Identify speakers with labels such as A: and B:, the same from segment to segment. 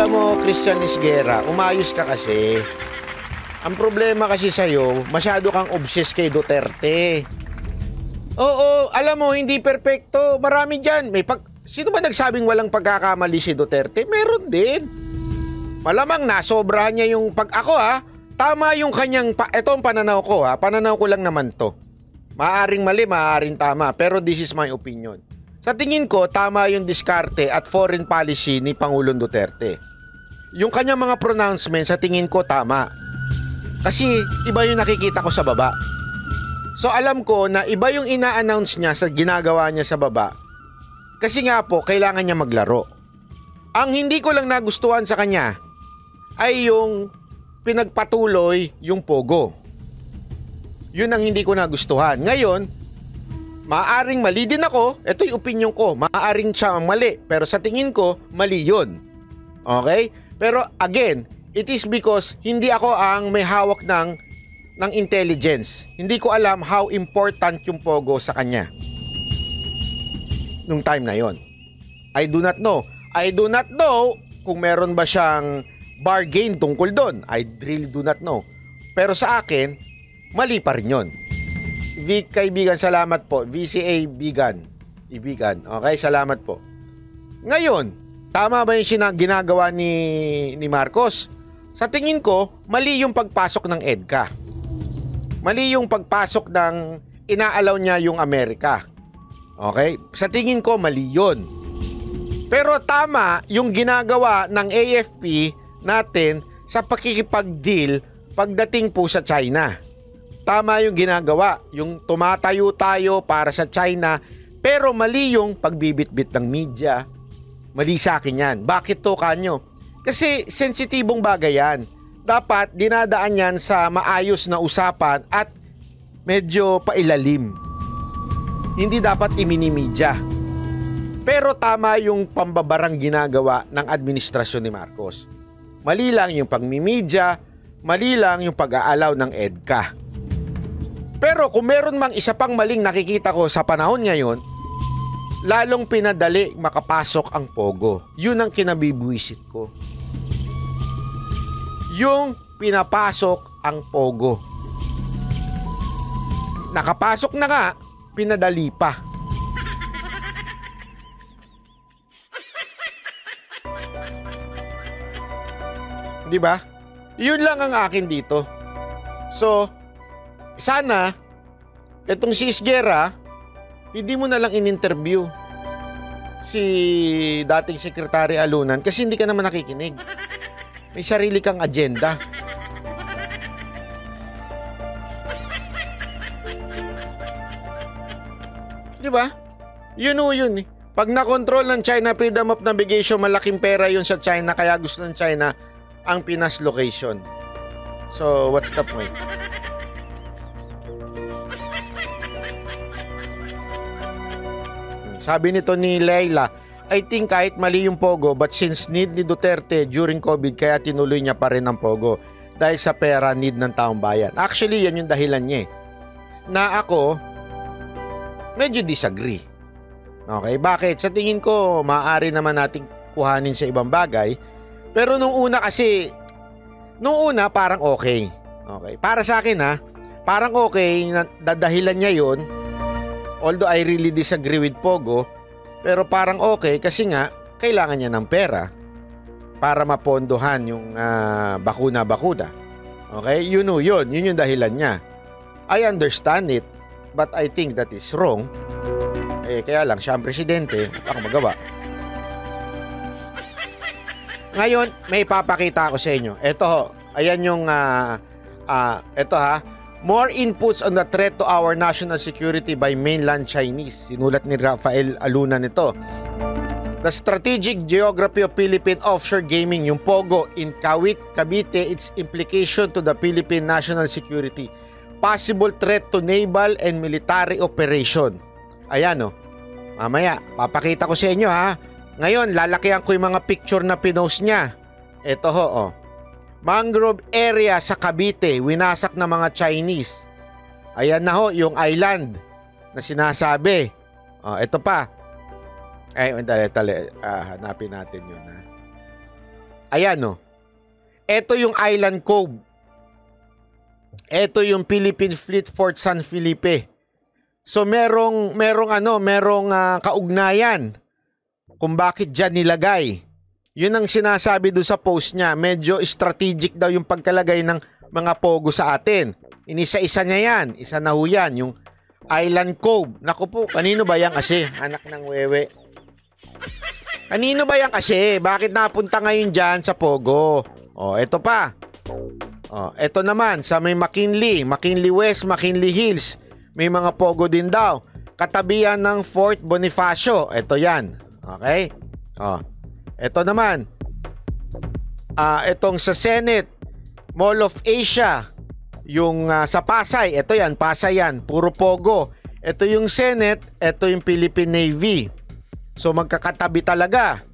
A: Alam mo, Christian Isguera, umayos ka kasi. Ang problema kasi sa'yo, masyado kang obsessed kay Duterte. Oo, alam mo, hindi perpekto. Marami dyan. Sino ba nagsabing walang pagkakamali si Duterte? Meron din. Malamang nasobrahan niya yung tama yung kanyang, ito ang pananaw ko pananaw ko lang naman to. Maaring mali, maaring tama, pero this is my opinion. Sa tingin ko, tama yung diskarte at foreign policy ni Pangulong Duterte. Yung kanyang mga pronouncements, sa tingin ko, tama. Kasi iba yung nakikita ko sa baba. So alam ko na iba yung ina-announce niya sa ginagawa niya sa baba. Kasi nga po, kailangan niya maglaro. Ang hindi ko lang nagustuhan sa kanya ay yung pinagpatuloy yung pogo. Yun ang hindi ko nagustuhan. Ngayon, maaaring mali din ako. Ito yung opinion ko. Maaaring siya ang mali. Pero sa tingin ko, mali yun. Okay? Pero again, it is because hindi ako ang may hawak ng intelligence. Hindi ko alam how important yung pogo sa kanya. Nung time na yon. I do not know. I do not know kung meron ba siyang bargain tungkol doon. I really do not know. Pero sa akin, mali pa rin yun. Kaibigan, salamat po. VCA Bigan. Ibigan. Okay, salamat po. Ngayon, tama ba yung ginagawa ni Marcos? Sa tingin ko, mali yung pagpasok ng EDCA. Mali yung pagpasok ng inaalaw niya yung Amerika. Okay? Sa tingin ko, mali yun. Pero tama yung ginagawa ng AFP natin sa pakikipag-deal pagdating po sa China. Tama yung ginagawa, yung tumatayo tayo para sa China, pero mali yung pagbibitbit ng media. Mali sa akin yan. Bakit to, kanyo? Kasi sensitibong bagay yan. Dapat dinadaan yan sa maayos na usapan at medyo pailalim. Hindi dapat iminimidya. Pero tama yung pambabarang ginagawa ng administrasyon ni Marcos. Mali lang yung pagmimidya, mali lang yung pag-aalaw ng EDCA. Pero kung meron mang isa pang maling nakikita ko sa panahon ngayon, lalong pinadali makapasok ang pogo. Yun ang kinabibuisit ko. Yung pinapasok ang pogo. Nakapasok na nga, pinadali pa. Di ba? Yun lang ang akin dito. So, sana, itong si Isguera, hindi mo na lang in-interview si dating Secretary Alunan kasi hindi ka naman nakikinig. May sarili kang agenda. Di ba? Yun eh. Pag na-control ng China Freedom of Navigation, malaking pera yun sa China, kaya gusto ng China ang Pinas location. So, what's the point? Sabi nito ni Leila, I think kahit mali yung pogo, but since need ni Duterte during COVID, kaya tinuloy niya pa rin ang pogo. Dahil sa pera, need ng taong bayan. Actually, yan yung dahilan niya eh. Na ako, medyo disagree. Okay, bakit? Sa tingin ko, maaari naman nating kuhanin sa ibang bagay. Pero nung una kasi, parang okay. Okay, para sa akin parang okay, dadahilan niya yun. Although I really disagree with pogo, pero parang okay kasi nga, kailangan niya ng pera para mapondohan yung bakuna-bakuna. Okay? Yun yung dahilan niya. I understand it, but I think that is wrong. Kaya lang, siya ang presidente, ako magawa. Ngayon, may ipapakita ako sa inyo. Ito, ayan yung, more inputs on the threat to our national security by mainland Chinese. Sinulat ni Rafael Alunan ito. The strategic geography of Philippine offshore gaming, yung POGO in Cavite, its implication to the Philippine national security. Possible threat to naval and military operation. Ayan mamaya, papakita ko sa inyo Ngayon, lalakihan ko yung mga picture na pinost niya. Ito Mangrove area sa Cavite, winasak ng mga Chinese. Ayan na yung island na sinasabi. Ito pa. Hanapin natin yun Ayan, no. Ito yung Island Cove. Ito yung Philippine Fleet Fort San Felipe. So merong kaugnayan kung bakit dyan nilagay. Yun ang sinasabi doon sa post niya. Medyo strategic daw yung pagkalagay ng mga pogo sa atin. Inisa-isa niya yan. Isa na ho yan. Yung Island Cove. Naku po, kanino ba yan kasi? Anak ng wewe. Kanino ba yan kasi? Bakit napunta ngayon dyan sa pogo? O, eto pa. O, eto naman sa may McKinley West, McKinley Hills. May mga pogo din daw. Katabihan ng Fort Bonifacio. Ito yan. Okay? O. Ito naman. Itong sa Senate. Mall of Asia. Yung sa Pasay. Ito yan. Pasay yan. Puro pogo. Ito yung Senate. Ito yung Philippine Navy. So magkakatabi talaga.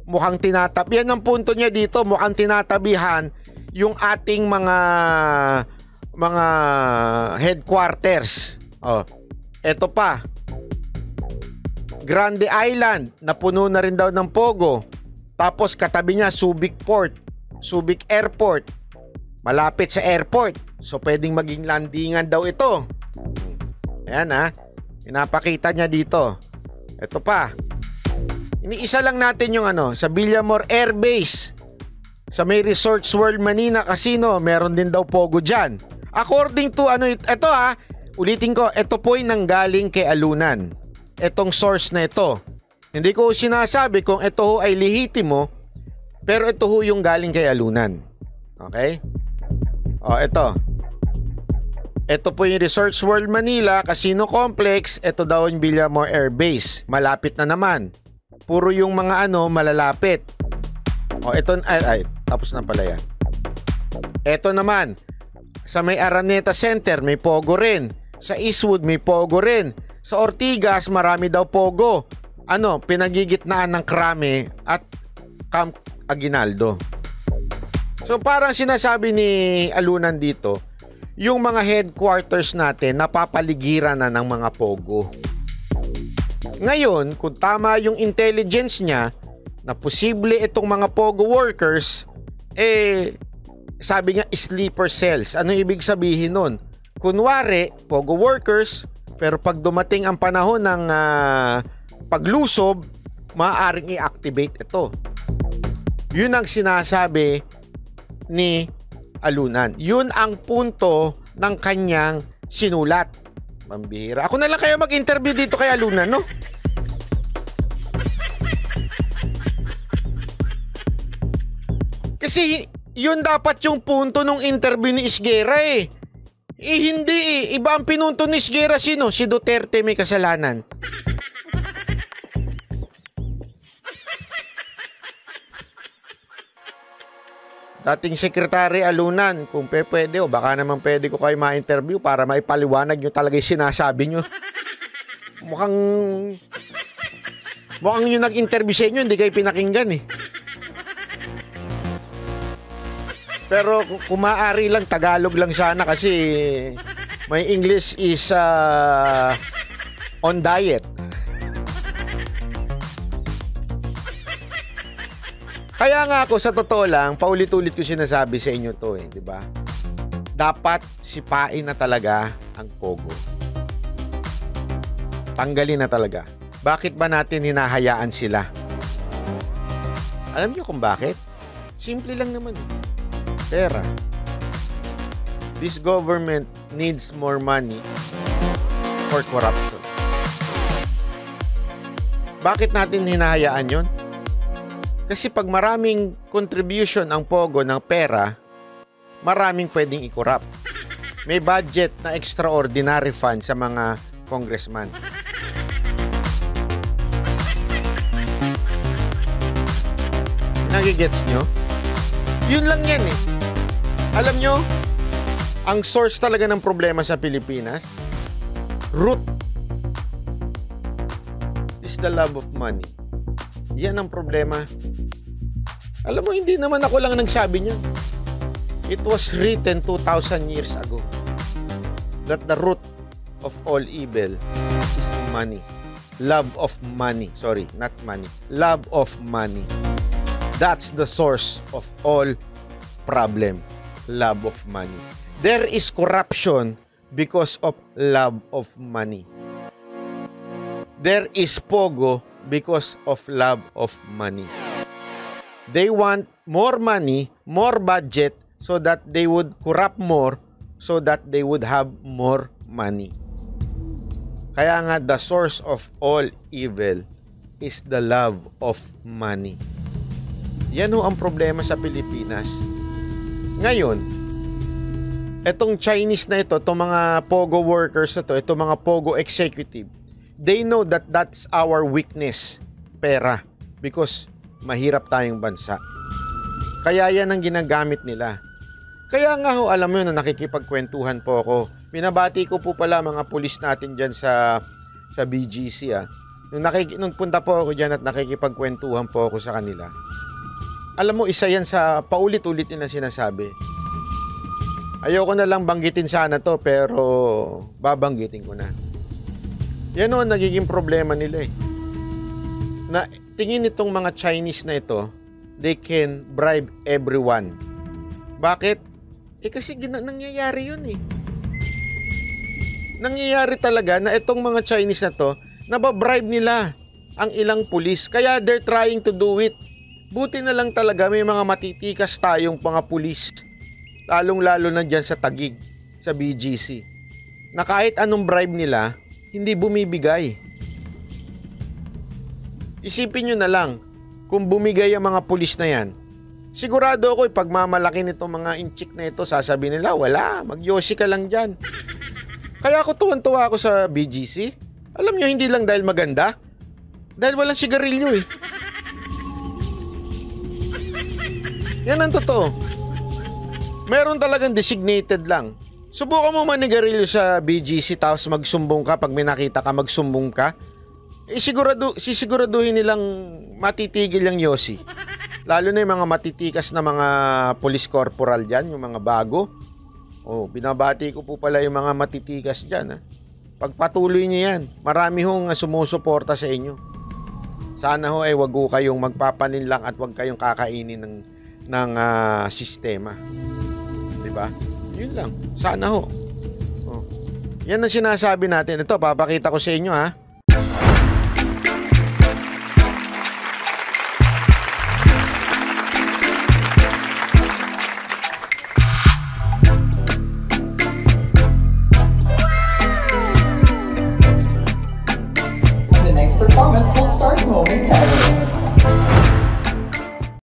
A: Mukhang tinatabi. Yan ang punto niya dito. Mukhang tinatabihan yung ating mga headquarters. Oh, eto pa. Grande Island, napuno na rin daw ng pogo. Tapos katabi niya Subic Port, Subic Airport. Malapit sa airport. So pwedeng maging landingan daw ito. Ayan ha. Pinapakita niya dito. Eto pa. Iniisa lang natin yung sa Villamor Air Base. Sa may Resorts World Manila Casino, meron din daw pogo dyan. According to ito ulitin ko, ito po'y nanggaling kay Alunan. Itong source na ito. Hindi ko sinasabi kung ito ho ay lehitimo, pero ito ho yung galing kay Alunan. Okay? O, ito. Ito po yung Resorts World Manila Casino Complex. Ito daw yung Villamor Air Base. Malapit na naman. Puro yung mga malalapit. O, ito, tapos na pala yan. Ito naman. Sa may Araneta Center, may pogo rin. Sa Eastwood, may pogo rin. Sa Ortigas, marami daw pogo. Pinagigitnaan ng Krame at Camp Aguinaldo. So parang sinasabi ni Alunan dito, yung mga headquarters natin napapaligiran na ng mga pogo. Ngayon, kung tama yung intelligence niya na posible itong mga pogo workers, sabi nga sleeper cells. Ano ibig sabihin nun? Kunwari, pogo workers, pero pag dumating ang panahon ng paglusob, maaaring i-activate ito. Yun ang sinasabi ni Alunan. Yun ang punto ng kanyang sinulat. Mambihira. Ako na lang kaya mag-interview dito kay Alunan, no? Kasi yun dapat yung punto ng interview ni Isguera hindi Iba ang pinunto ni Isguera. Sino? Si Duterte may kasalanan. Dating Secretary Alunan, kung pwede baka naman pwede ko kayo ma-interview para maipaliwanag nyo talaga yung sinasabi nyo. Mukhang yung nag-interview sa inyo, hindi kayo pinakinggan Pero kung maaari lang, Tagalog lang sana kasi my English is on diet. Kaya nga ako, sa totoo lang, paulit-ulit ko sinasabi sa inyo to di ba? Dapat sipain na talaga ang pogo. Tanggalin na talaga. Bakit ba natin hinahayaan sila? Alam niyo kung bakit? Simple lang naman. Pera. This government needs more money for corruption. Bakit natin hinahayaan yon? Kasi pag maraming contribution ang pogo ng pera, maraming pwedeng i-corrupt. May budget na extraordinary fund sa mga congressman. Nagigets nyo? Yun lang yan Alam nyo, ang source talaga ng problema sa Pilipinas, root is the love of money. Yan ang problema. Alam mo, hindi naman ako lang nagsabi niyan. It was written 2,000 years ago that the root of all evil is money. Love of money. Sorry, not money. Love of money. That's the source of all problem. Love of money. There is corruption because of love of money. There is pogo because of love of money. They want more money, more budget, so that they would corrupt more, so that they would have more money. Kaya nga, the source of all evil is the love of money. Yan ho ang problema sa Pilipinas. Ngayon, etong Chinese na ito, itong mga pogo workers na ito, itong mga pogo executive, they know that that's our weakness, pera, because mahirap tayong bansa. Kaya yan ang ginagamit nila. Kaya nga ho, alam mo yun, nakikipagkwentuhan po ako. Binabati ko po pala mga pulis natin dyan sa BGC. Nung punta po ako dyan at nakikipagkwentuhan po ako sa kanila. Alam mo, isa yan sa paulit-ulit nila sinasabi. Ayoko na lang banggitin sana to, pero babanggitin ko na. Yan o, nagiging problema nila eh. Na tingin itong mga Chinese na ito, they can bribe everyone. Bakit? Kasi nangyayari yun eh. Nangyayari talaga na itong mga Chinese na to, nababribe nila ang ilang pulis. Kaya they're trying to do it. Buti na lang talaga may mga matitikas tayong mga pulis. Lalong-lalo na dyan sa Taguig, sa BGC. Na kahit anong bribe nila, hindi bumibigay. Isipin nyo na lang, kung bumigay ang mga pulis na yan, sigurado ako pagmamalaki nitong mga inchik na ito, sasabihin nila, wala, magyosi ka lang dyan. Kaya ako tuwan-tuwa ako sa BGC. Alam nyo, hindi lang dahil maganda, dahil walang sigarilyo eh. Yan ang totoo. Meron talagang designated lang. Subukan mo manigarilyo sa BGC tapos magsumbong ka. Pag may nakita ka, magsumbong ka. Sisiguraduhin nilang matitigil yung yosi. Lalo na yung mga matitikas na mga police corporal dyan, yung mga bago. Binabati ko po pala yung mga matitikas dyan. Pagpatuloy nyo yan, marami hong sumusuporta sa inyo. Sana ho ay wag ho kayong magpapaninlang at wag kayong kakainin ng sistema. Diba? Yun lang. Sana ho. Yan ang sinasabi natin. Ito, papakita ko sa inyo ha.